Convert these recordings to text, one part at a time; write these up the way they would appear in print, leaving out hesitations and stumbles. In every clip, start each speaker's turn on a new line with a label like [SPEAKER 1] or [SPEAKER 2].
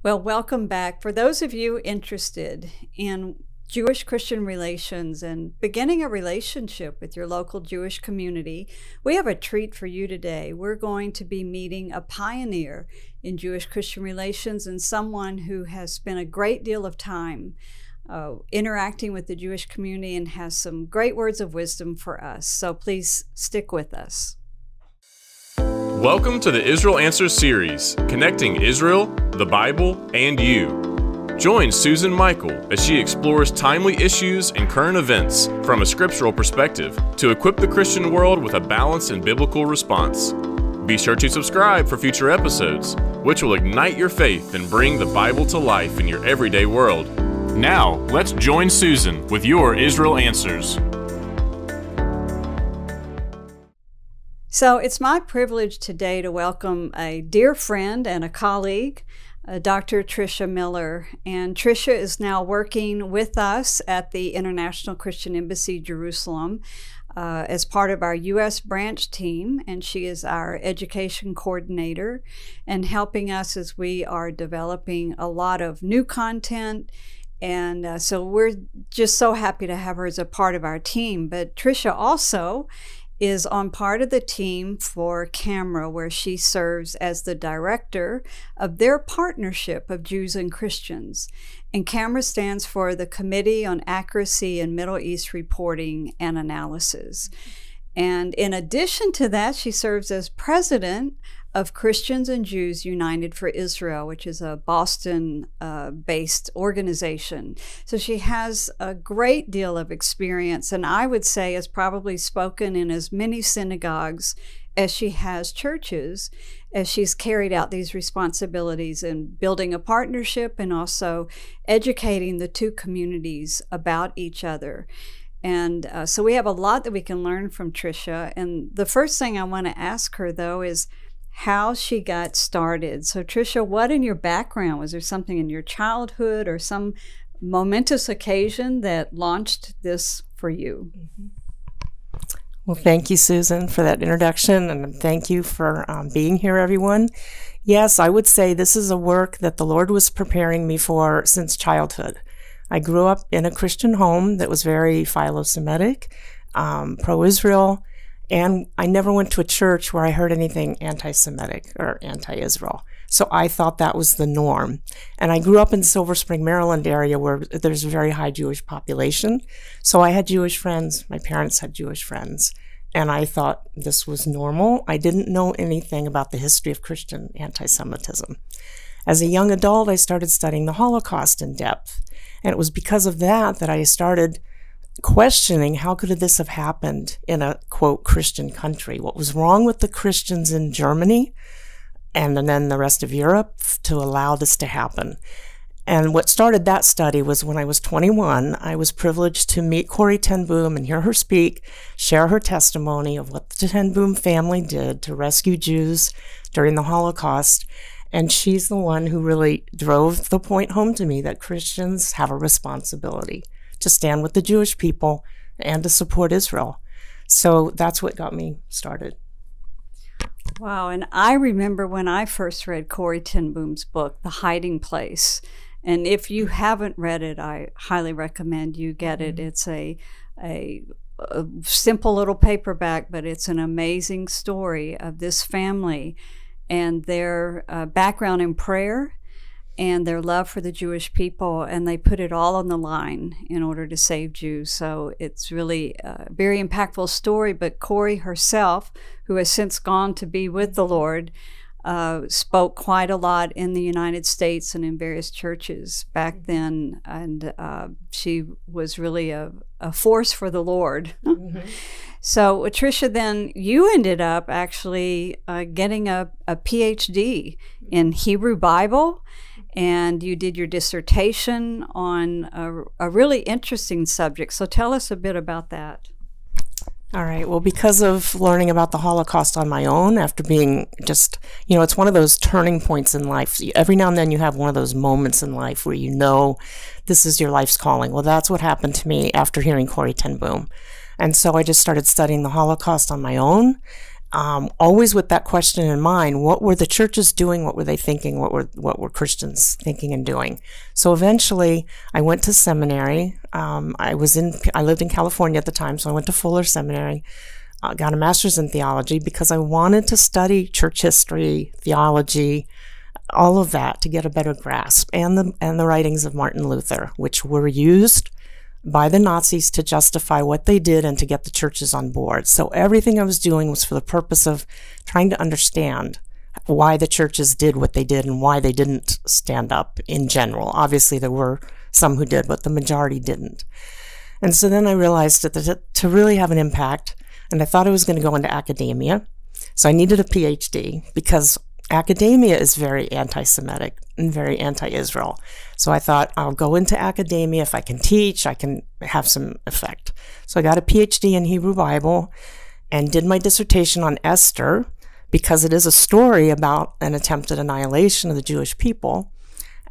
[SPEAKER 1] Well, welcome back. For those of you interested in Jewish Christian relations and beginning a relationship with your local Jewish community, we have a treat for you today. We're going to be meeting a pioneer in Jewish Christian relations and someone who has spent a great deal of time interacting with the Jewish community and has some great words of wisdom for us. So please stick with us.
[SPEAKER 2] Welcome to the Israel Answers series, connecting Israel, the Bible, and you. Join Susan Michael as she explores timely issues and current events from a scriptural perspective to equip the Christian world with a balanced and biblical response. Be sure to subscribe for future episodes, which will ignite your faith and bring the Bible to life in your everyday world. Now, let's join Susan with your Israel Answers.
[SPEAKER 1] So it's my privilege today to welcome a dear friend and a colleague, Dr. Tricia Miller. And Tricia is now working with us at the International Christian Embassy, Jerusalem, as part of our U.S. branch team. And she is our education coordinator and helping us as we are developing a lot of new content. And so we're just so happy to have her as a part of our team. But Tricia also is on part of the team for CAMERA, where she serves as the director of their partnership of Jews and Christians. And CAMERA stands for the Committee on Accuracy in Middle East Reporting and Analysis. And in addition to that, she serves as president of Christians and Jews United for Israel, which is a Boston-based organization. So she has a great deal of experience, and I would say has probably spoken in as many synagogues as she has churches, as she's carried out these responsibilities in building a partnership and also educating the two communities about each other. And so we have a lot that we can learn from Tricia. And the first thing I want to ask her, though, is how she got started. So Tricia, what in your background? Was there something in your childhood or some momentous occasion that launched this for you?
[SPEAKER 3] Well, thank you, Susan, for that introduction, and thank you for being here, everyone. Yes, I would say this is a work that the Lord was preparing me for since childhood. I grew up in a Christian home that was very philo-Semitic, pro-Israel, and I never went to a church where I heard anything anti-Semitic or anti-Israel. So I thought that was the norm. And I grew up in Silver Spring, Maryland area where there's a very high Jewish population. So I had Jewish friends. My parents had Jewish friends. And I thought this was normal. I didn't know anything about the history of Christian anti-Semitism. As a young adult, I started studying the Holocaust in depth. And it was because of that that I started questioning how could this have happened in a, quote, Christian country? What was wrong with the Christians in Germany and then the rest of Europe to allow this to happen? And what started that study was when I was 21, I was privileged to meet Corrie ten Boom and hear her speak, share her testimony of what the ten Boom family did to rescue Jews during the Holocaust. And she's the one who really drove the point home to me that Christians have a responsibility to stand with the Jewish people and to support Israel. So that's what got me started.
[SPEAKER 1] Wow, and I remember when I first read Corrie ten Boom's book, The Hiding Place. And if you haven't read it, I highly recommend you get it. It's a simple little paperback, but it's an amazing story of this family and their background in prayer and their love for the Jewish people, and they put it all on the line in order to save Jews. So it's really a very impactful story, but Corrie herself, who has since gone to be with the Lord, spoke quite a lot in the United States and in various churches back then, and she was really a force for the Lord. So Tricia, then you ended up actually getting a PhD in Hebrew Bible, and you did your dissertation on a really interesting subject. So tell us a bit about that.
[SPEAKER 3] All right. Well, because of learning about the Holocaust on my own, after being just, it's one of those turning points in life. Every now and then you have one of those moments in life where you know this is your life's calling. Well, that's what happened to me after hearing Corrie ten Boom. And so I just started studying the Holocaust on my own. always with that question in mind: what were the churches doing? What were they thinking? What were Christians thinking and doing? So eventually, I went to seminary. I lived in California at the time, so I went to Fuller Seminary. Got a master's in theology because I wanted to study church history, theology, all of that to get a better grasp, and the writings of Martin Luther, which were used by the Nazis to justify what they did and to get the churches on board. So everything I was doing was for the purpose of trying to understand why the churches did what they did and why they didn't stand up in general. Obviously, there were some who did, but the majority didn't. And so then I realized that to really have an impact, and I thought I was going to go into academia, so I needed a PhD because academia is very anti-Semitic and very anti-Israel. So I thought, I'll go into academia. If I can teach, I can have some effect. So I got a PhD in Hebrew Bible and did my dissertation on Esther because it is a story about an attempted annihilation of the Jewish people.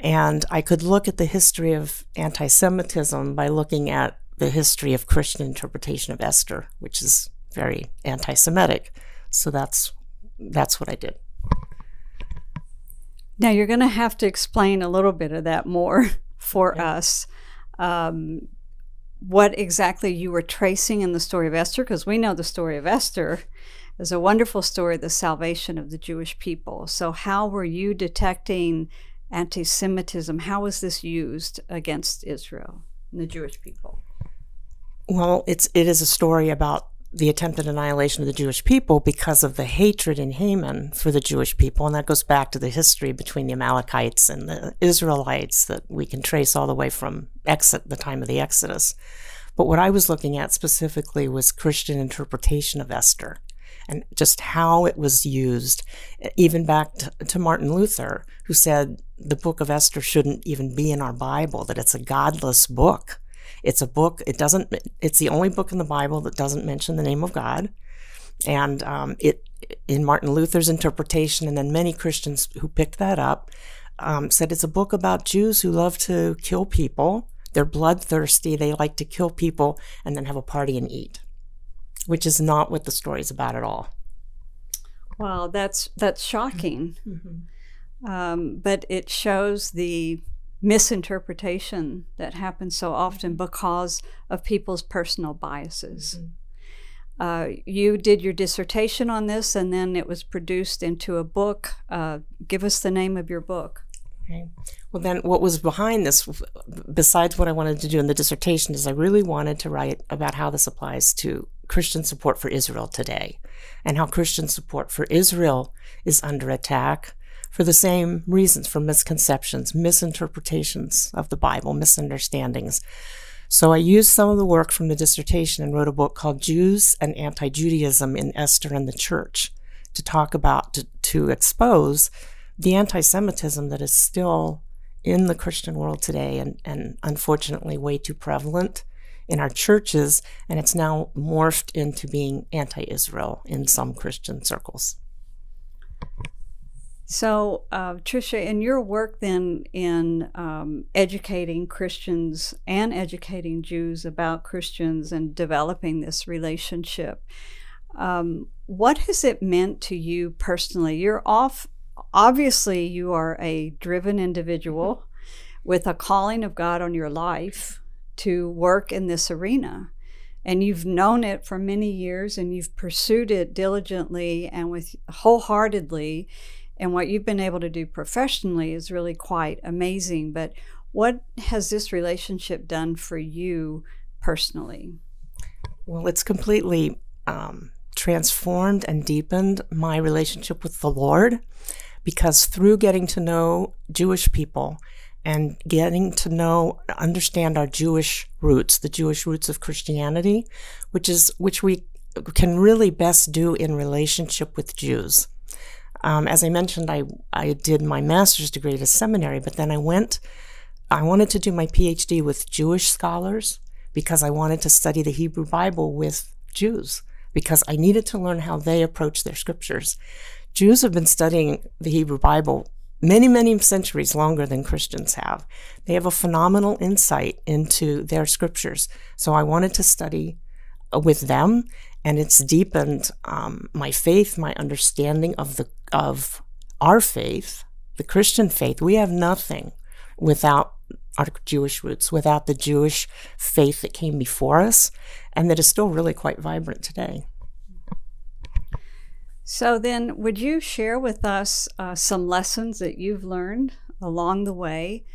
[SPEAKER 3] And I could look at the history of anti-Semitism by looking at the history of Christian interpretation of Esther, which is very anti-Semitic. So that's what I did.
[SPEAKER 1] Now, you're going to have to explain a little bit of that more for us. What exactly you were tracing in the story of Esther, because we know the story of Esther is a wonderful story, the salvation of the Jewish people. So how were you detecting anti-Semitism? How was this used against Israel and the Jewish people?
[SPEAKER 3] Well, it is a story about the attempted annihilation of the Jewish people because of the hatred in Haman for the Jewish people. And that goes back to the history between the Amalekites and the Israelites that we can trace all the way from the time of the Exodus. But what I was looking at specifically was Christian interpretation of Esther and just how it was used, even back to Martin Luther, who said the book of Esther shouldn't even be in our Bible, that it's a godless book. It's a book, it's the only book in the Bible that doesn't mention the name of God. And in Martin Luther's interpretation, and then many Christians who picked that up, said it's a book about Jews who love to kill people. They're bloodthirsty. They like to kill people and then have a party and eat, which is not what the story is about at all.
[SPEAKER 1] Well, that's shocking. Mm-hmm. But it shows the misinterpretation that happens so often because of people's personal biases. Mm-hmm. You did your dissertation on this, and then it was produced into a book. Give us the name of your book.
[SPEAKER 3] Okay. Well, then what was behind this, besides what I wanted to do in the dissertation, is I really wanted to write about how this applies to Christian support for Israel today, and how Christian support for Israel is under attack for the same reasons, for misconceptions, misinterpretations of the Bible, misunderstandings. So I used some of the work from the dissertation and wrote a book called Jews and Anti-Judaism in Esther and the Church to talk about, to expose the anti-Semitism that is still in the Christian world today and unfortunately way too prevalent in our churches, and it's now morphed into being anti-Israel in some Christian circles.
[SPEAKER 1] So, Tricia, in your work then in educating Christians and educating Jews about Christians and developing this relationship, what has it meant to you personally? Obviously, you are a driven individual with a calling of God on your life to work in this arena. And you've known it for many years, and you've pursued it diligently and wholeheartedly. And what you've been able to do professionally is really quite amazing. But what has this relationship done for you personally?
[SPEAKER 3] Well, it's completely transformed and deepened my relationship with the Lord, because through getting to know Jewish people and getting to understand our Jewish roots, the Jewish roots of Christianity, which we can really best do in relationship with Jews. As I mentioned, I did my master's degree at a seminary, but then I wanted to do my PhD with Jewish scholars because I wanted to study the Hebrew Bible with Jews, because I needed to learn how they approach their scriptures. Jews have been studying the Hebrew Bible many, many centuries longer than Christians have. They have a phenomenal insight into their scriptures. So I wanted to study with them And it's deepened my faith, my understanding of our faith, the Christian faith. We have nothing without our Jewish roots, without the Jewish faith that came before us, and that is still really quite vibrant today.
[SPEAKER 1] So then, would you share with us some lessons that you've learned along the way?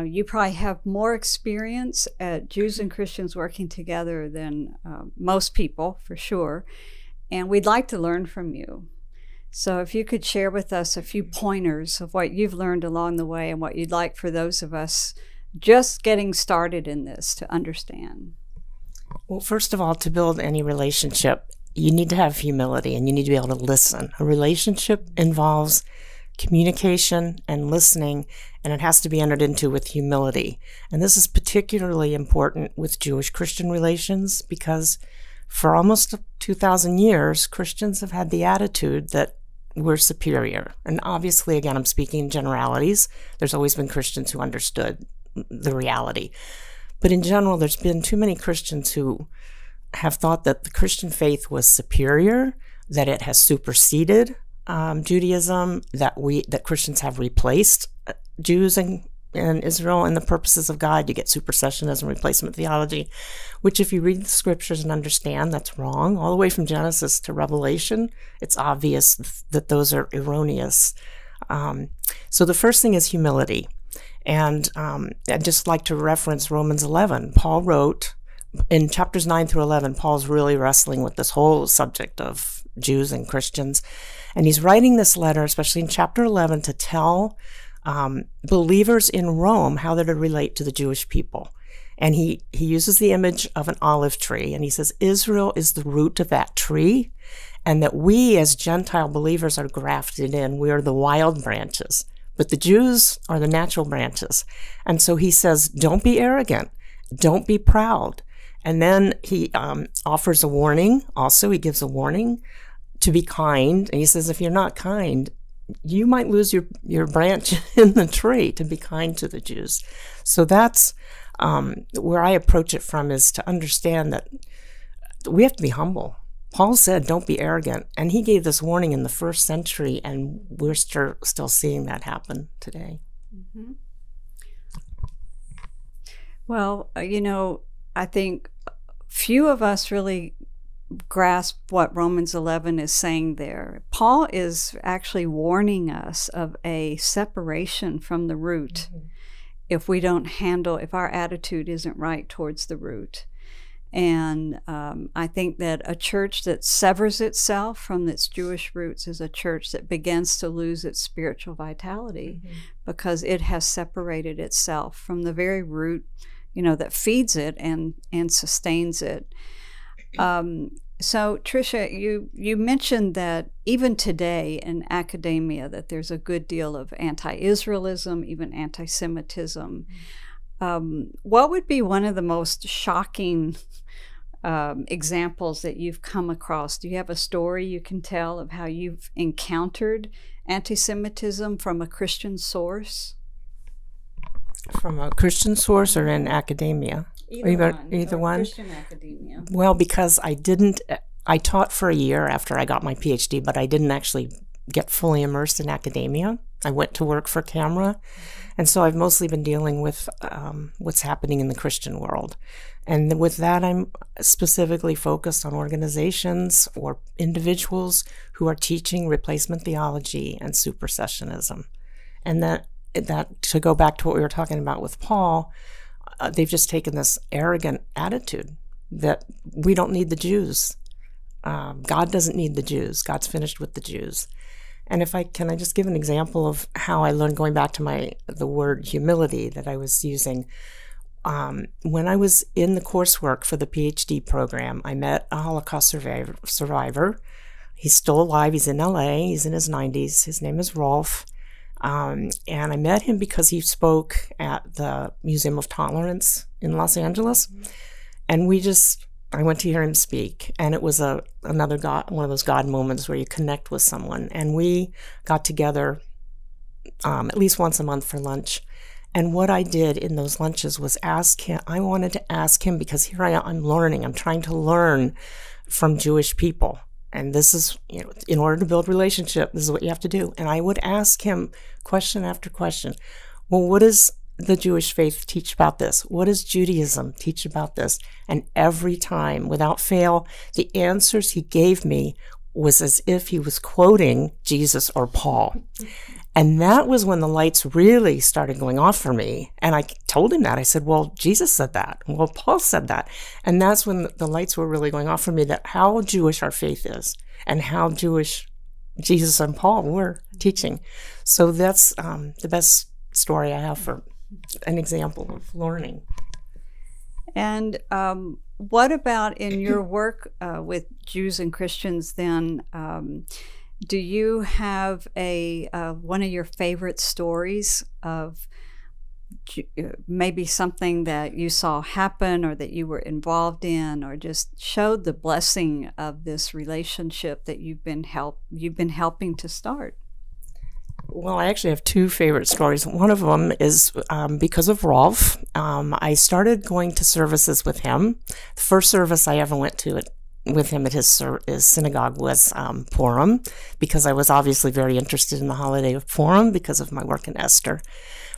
[SPEAKER 1] You probably have more experience at Jews and Christians working together than most people, for sure, and we'd like to learn from you. So if you could share with us a few pointers of what you've learned along the way and what you'd like for those of us just getting started in this to understand.
[SPEAKER 3] Well, first of all, to build any relationship, you need to have humility and you need to be able to listen. A relationship involves communication and listening, and it has to be entered into with humility. And this is particularly important with Jewish-Christian relations because for almost 2,000 years, Christians have had the attitude that we're superior. And obviously, again, I'm speaking in generalities. There's always been Christians who understood the reality. But in general, there's been too many Christians who have thought that the Christian faith was superior, that it has superseded Judaism, that Christians have replaced Jews in Israel and the purposes of God. You get supersessionism, replacement theology, which if you read the scriptures and understand, that's wrong. All the way from Genesis to Revelation, it's obvious that those are erroneous. So the first thing is humility. And I'd just like to reference Romans 11. Paul wrote, in chapters 9 through 11, Paul's really wrestling with this whole subject of Jews and Christians. And he's writing this letter, especially in chapter 11, to tell believers in Rome how they're to relate to the Jewish people. And he uses the image of an olive tree, and he says, Israel is the root of that tree, and that we as Gentile believers are grafted in. We are the wild branches, but the Jews are the natural branches. And so he says, don't be arrogant. Don't be proud. And then he offers a warning. Also, he gives a warning to be kind. And he says, if you're not kind, you might lose your branch in the tree, to be kind to the Jews. So that's where I approach it from, is to understand that we have to be humble. Paul said, don't be arrogant. And he gave this warning in the first century, and we're still seeing that happen today.
[SPEAKER 1] Mm-hmm. Well, I think few of us really grasp what Romans 11 is saying there. Paul is actually warning us of a separation from the root if our attitude isn't right towards the root. And I think that a church that severs itself from its Jewish roots is a church that begins to lose its spiritual vitality because it has separated itself from the very root, that feeds it and sustains it. So, Tricia, you mentioned that even today in academia that there's a good deal of anti-Israelism, even anti-Semitism. What would be one of the most shocking examples that you've come across? Do you have a story you can tell of how you've encountered anti-Semitism from a Christian source?
[SPEAKER 3] From a Christian source or in academia? Either one.
[SPEAKER 1] Christian academia.
[SPEAKER 3] Well, because I taught for a year after I got my PhD, but I didn't actually get fully immersed in academia. I went to work for camera. And so I've mostly been dealing with what's happening in the Christian world. And with that, I'm specifically focused on organizations or individuals who are teaching replacement theology and supersessionism. And that to go back to what we were talking about with Paul, they've just taken this arrogant attitude that we don't need the Jews. God doesn't need the Jews. God's finished with the Jews. And can I just give an example of how I learned, going back to the word humility that I was using. When I was in the coursework for the PhD program, I met a Holocaust survivor. He's still alive. He's in LA. He's in his 90s. His name is Rolf. And I met him because he spoke at the Museum of Tolerance in Los Angeles. And I went to hear him speak, and it was one of those God moments where you connect with someone. And we got together at least once a month for lunch, And what I did in those lunches was ask him. I wanted to ask him, because here I am, I'm learning. I'm trying to learn from Jewish people. And this is, in order to build relationship, this is what you have to do. And I would ask him question after question. Well, what does the Jewish faith teach about this? What does Judaism teach about this? And every time, without fail, the answers he gave me was as if he was quoting Jesus or Paul. And that was when the lights really started going off for me. And I told him that. I said, well, Jesus said that. Well, Paul said that. And that's when the lights were really going off for me, that how Jewish our faith is and how Jewish Jesus and Paul were teaching. So that's the best story I have for an example of learning.
[SPEAKER 1] And what about in your work with Jews and Christians then? Do you have one of your favorite stories of maybe something that you saw happen or that you were involved in, or just showed the blessing of this relationship that you've been helping to start?
[SPEAKER 3] Well, I actually have two favorite stories. One of them is because of Rolf. I started going to services with him. The first service I ever went to with him at his synagogue was Purim, because I was obviously very interested in the holiday of Purim because of my work in Esther.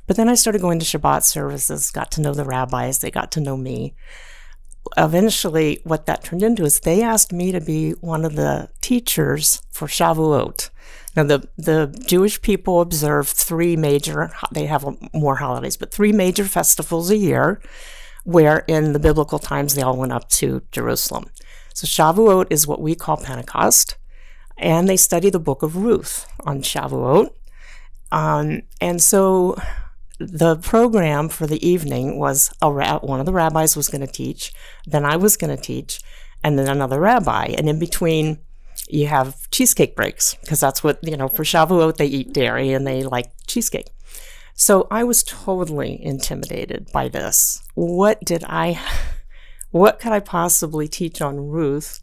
[SPEAKER 3] But then I started going to Shabbat services, got to know the rabbis, they got to know me. Eventually, what that turned into is they asked me to be one of the teachers for Shavuot. Now, the Jewish people observe they have more holidays, but 3 major festivals a year, where in the biblical times they all went up to Jerusalem. So Shavuot is what we call Pentecost, and they study the book of Ruth on Shavuot. And so the program for the evening was one of the rabbis was going to teach, then I was going to teach, and then another rabbi. And in between, you have cheesecake breaks, because that's what, for Shavuot, they eat dairy and they like cheesecake. So I was totally intimidated by this. What could I possibly teach on Ruth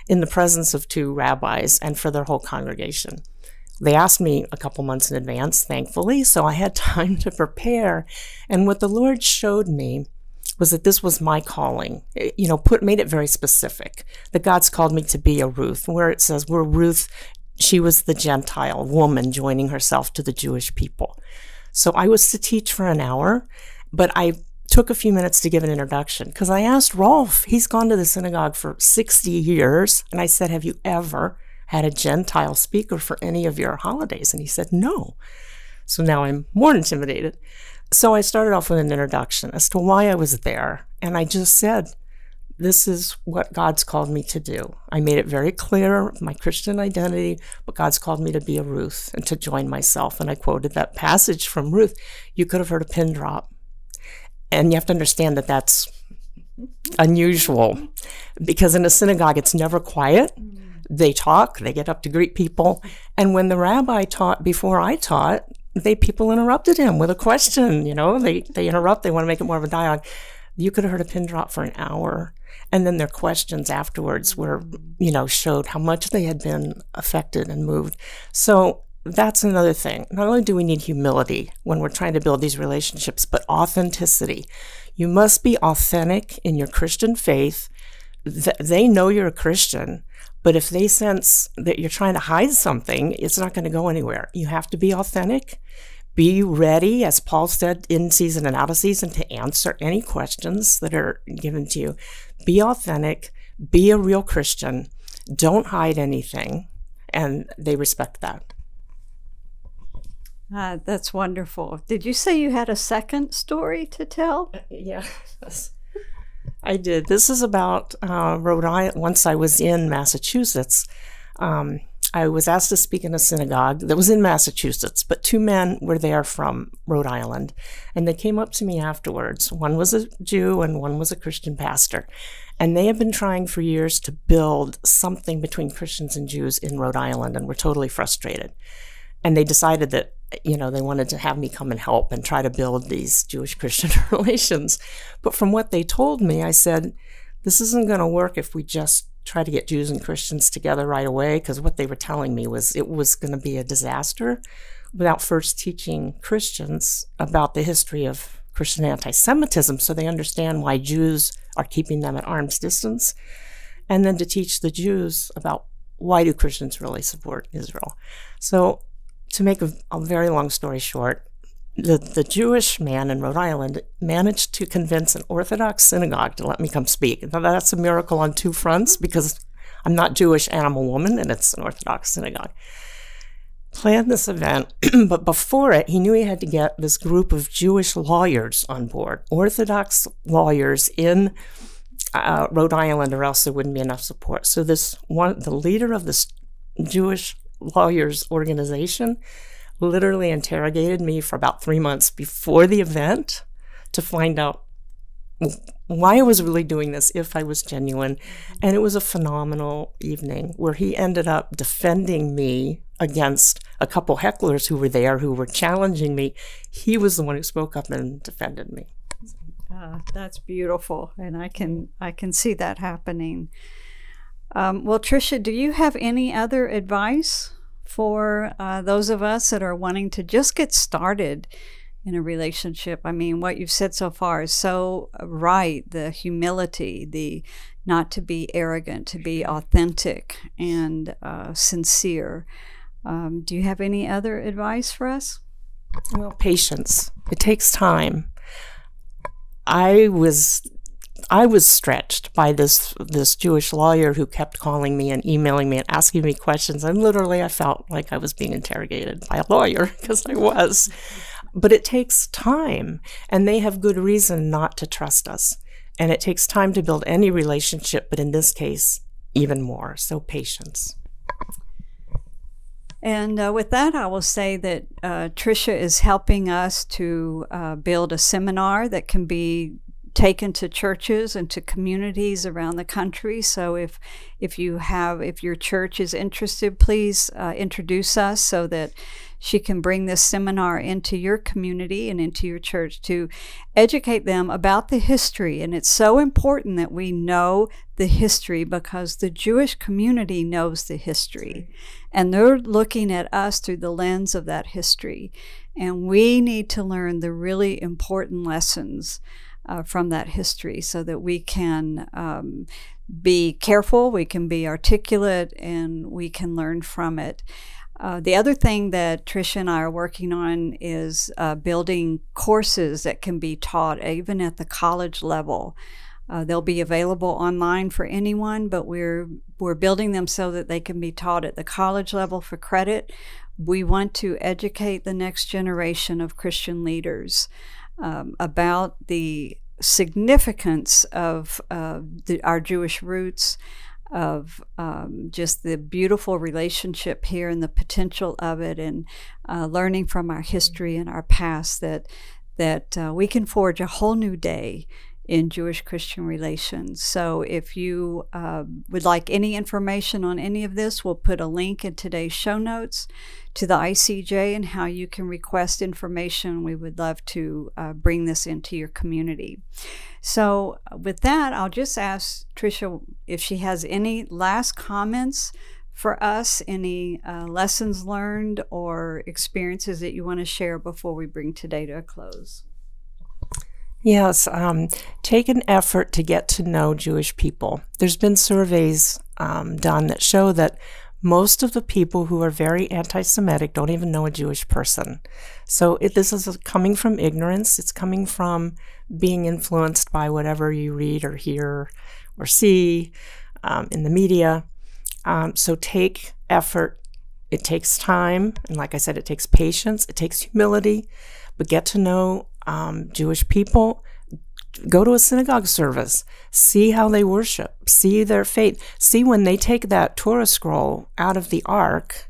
[SPEAKER 3] in the presence of 2 rabbis and for their whole congregation? They asked me a couple months in advance, thankfully, so I had time to prepare. And what the Lord showed me was that this was my calling, made it very specific, that God's called me to be a Ruth, where it says we're Ruth, she was the Gentile woman joining herself to the Jewish people. So I was to teach for an hour, but I took a few minutes to give an introduction, because I asked Rolf, he's gone to the synagogue for 60 years, and I said, have you ever had a Gentile speaker for any of your holidays? And he said, no. So now I'm more intimidated. So I started off with an introduction as to why I was there, and I just said, this is what God's called me to do. I made it very clear, my Christian identity, but God's called me to be a Ruth and to join myself. And I quoted that passage from Ruth. You could have heard a pin drop. And you have to understand that that's unusual, because in a synagogue, it's never quiet. They talk, they get up to greet people. And when the rabbi taught before I taught, people interrupted him with a question. They interrupt, they want to make it more of a dialogue. You could have heard a pin drop for an hour. And then their questions afterwards were, showed how much they had been affected and moved. So that's another thing. Not only do we need humility when we're trying to build these relationships, but authenticity. You must be authentic in your Christian faith. They know you're a Christian, but if they sense that you're trying to hide something, it's not going to go anywhere. You have to be authentic. Be ready, as Paul said, in season and out of season, to answer any questions that are given to you. Be authentic. Be a real Christian. Don't hide anything. And they respect that.
[SPEAKER 1] That's wonderful. Did you say you had a second story to tell?
[SPEAKER 3] Yeah, I did. This is about Rhode Island. Once I was in Massachusetts, I was asked to speak in a synagogue that was in Massachusetts, but 2 men were there from Rhode Island, and they came up to me afterwards. One was a Jew and one was a Christian pastor, and they had been trying for years to build something between Christians and Jews in Rhode Island, and were totally frustrated. And they decided that, they wanted to have me come and help and try to build these Jewish-Christian relations. But from what they told me, I said, this isn't going to work if we just try to get Jews and Christians together right away, because what they were telling me was it was going to be a disaster. without first teaching Christians about the history of Christian anti-Semitism so they understand why Jews are keeping them at arm's distance, and then to teach the Jews about why do Christians really support Israel. So to make a very long story short, the Jewish man in Rhode Island managed to convince an Orthodox synagogue to let me come speak. Now, that's a miracle on two fronts, because I'm not Jewish and I'm a woman, and it's an Orthodox synagogue. Planned this event, but before it, he knew he had to get this group of Jewish lawyers on board, Orthodox lawyers in Rhode Island, or else there wouldn't be enough support. So the leader of this Jewish lawyers organization literally interrogated me for about 3 months before the event to find out why I was really doing this, if I was genuine. And it was a phenomenal evening where he ended up defending me against a couple hecklers who were there who were challenging me. He was the one who spoke up and defended me.
[SPEAKER 1] That's beautiful, and I can see that happening. Well, Tricia, do you have any other advice for those of us that are wanting to just get started in a relationship? I mean, what you've said so far is so right. The humility, the not to be arrogant, to be authentic and sincere. Do you have any other advice for us?
[SPEAKER 3] Well, patience. It takes time. I was stretched by this Jewish lawyer who kept calling me and emailing me and asking me questions. And literally, I felt like I was being interrogated by a lawyer, because I was. But it takes time, and they have good reason not to trust us. And it takes time to build any relationship, but in this case, even more. So patience.
[SPEAKER 1] And with that, I will say that Tricia is helping us to build a seminar that can be taken to churches and to communities around the country. So if your church is interested, please introduce us so that she can bring this seminar into your community and into your church to educate them about the history. And it's so important that we know the history, because the Jewish community knows the history, and they're looking at us through the lens of that history. And we need to learn the really important lessons from that history so that we can be careful, we can be articulate, and we can learn from it. The other thing that Tricia and I are working on is building courses that can be taught even at the college level. They'll be available online for anyone, but we're building them so that they can be taught at the college level for credit. We want to educate the next generation of Christian leaders about the significance of our Jewish roots, of just the beautiful relationship here and the potential of it, and learning from our history and our past that we can forge a whole new day in Jewish Christian relations. So if you would like any information on any of this, we'll put a link in today's show notes to the ICJ and how you can request information. We would love to bring this into your community. So with that, I'll just ask Tricia if she has any last comments for us, any lessons learned or experiences that you want to share before we bring today to a close.
[SPEAKER 3] Yes, take an effort to get to know Jewish people. There's been surveys done that show that most of the people who are very anti-Semitic don't even know a Jewish person. So this is coming from ignorance. It's coming from being influenced by whatever you read or hear or see in the media. So take effort. It takes time. And like I said, it takes patience. It takes humility. But get to know Jewish people. Go to a synagogue service, see how they worship, see their faith, see when they take that Torah scroll out of the ark.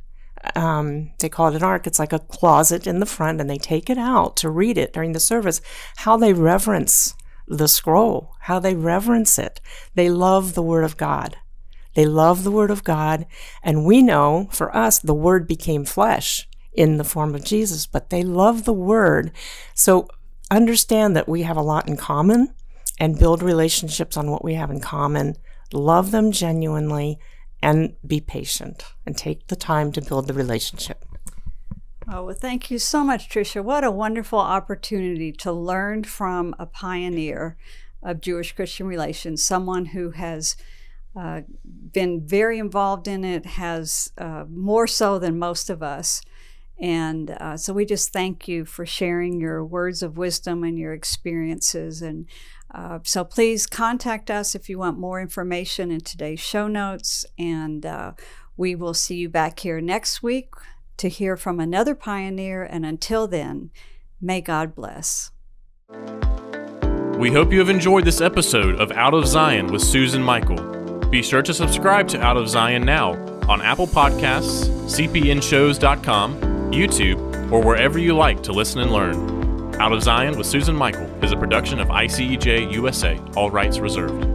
[SPEAKER 3] They call it an ark. It's like a closet in the front, and they take it out to read it during the service, how they reverence the scroll, how they reverence it. They love the Word of God. They love the Word of God, and we know, for us, the Word became flesh in the form of Jesus, but they love the Word. So understand that we have a lot in common, and build relationships on what we have in common. Love them genuinely, and be patient, and take the time to build the relationship.
[SPEAKER 1] Oh, well, thank you so much, Tricia. What a wonderful opportunity to learn from a pioneer of Jewish Christian relations, someone who has been very involved in it, has more so than most of us. And so we just thank you for sharing your words of wisdom and your experiences. And so please contact us if you want more information in today's show notes. And we will see you back here next week to hear from another pioneer. And until then, may God bless.
[SPEAKER 2] We hope you have enjoyed this episode of Out of Zion with Susan Michael. Be sure to subscribe to Out of Zion now on Apple Podcasts, cpnshows.com, YouTube, or wherever you like to listen and learn. Out of Zion with Susan Michael is a production of ICEJ USA, all rights reserved.